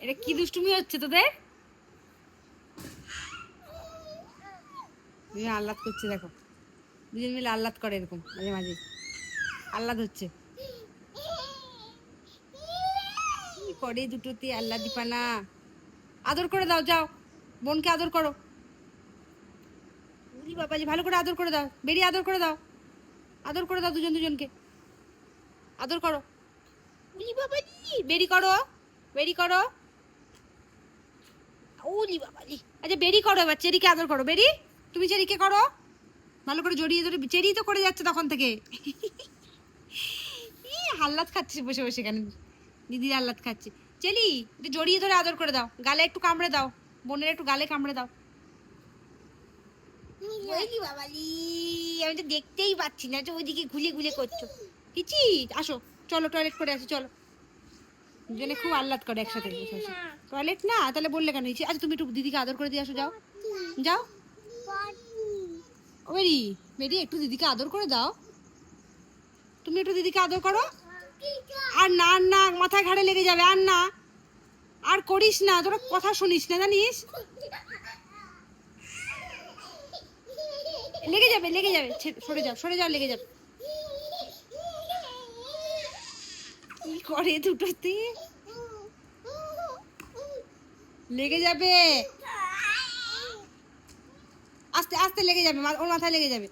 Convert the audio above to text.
এটা কি দুষ্টুমি হচ্ছে তোদের? আহ্লাদ করছে দেখো, দুজন মিলে আহ্লাদ করে এরকম মাঝে মাঝে, আহ্লাদ হচ্ছে করে দুটোতে। আল্লাহ দীপানা আদর করে দাও, যাও বোনকে আদর করো। উরি বাবাজি, ভালো করে আদর করে দাও, বেরিয়ে আদর করে দাও, আদর করে দাও দুজন দুজনকে, আদর করো। উলি বাবাজি, বেরি করো, বেরি করো। উলি বাবাজি, আচ্ছা বেরি করো এবার, চেরিকে আদর করো। বেরি, তুমি চেরিকে করো, ভালো করে জড়িয়ে ধরে। চেরি তো করে যাচ্ছে তখন থেকে। হাল্লাদ খাচ্ছে বসে বসে, কেন দিদির হাল্লাদ খাচ্ছে। চেলি, একটু জড়িয়ে ধরে আদর করে দাও, গালে একটু কামড়ে দাও, বোনের একটু গালে কামড়ে দাও। বাবালি, আমি তো দেখতেই পাচ্ছি না, তো ওইদিকে ঘুলে ঘুলে করছো। পিচি আসো, চলো টয়লেট করে আসি, চলো। দুজনে খুব আহ্লাদ করে একসাথে বসে বসে। টয়লেট না, তাহলে বললে কেন? আচ্ছা তুমি একটু দিদিকে আদর করে দিয়ে আসো, যাও যাও। ও মেরি, মেরি একটু দিদিকে আদর করে দাও, তুমি একটু দিদিকে আদর করো। আর না, আর না, মাথায় ঘাড়ে লেগে যাবে, আর না, আর করিস না, তোরা কথা শুনিস না জানিস, লেগে যাবে লেগে যাবে, সরে যাও সরে যাও, লেগে যাবে। কি করে দুটোতে, লেগে যাবে, আস্তে আস্তে লেগে যাবে, ওর মাথায় লেগে যাবে।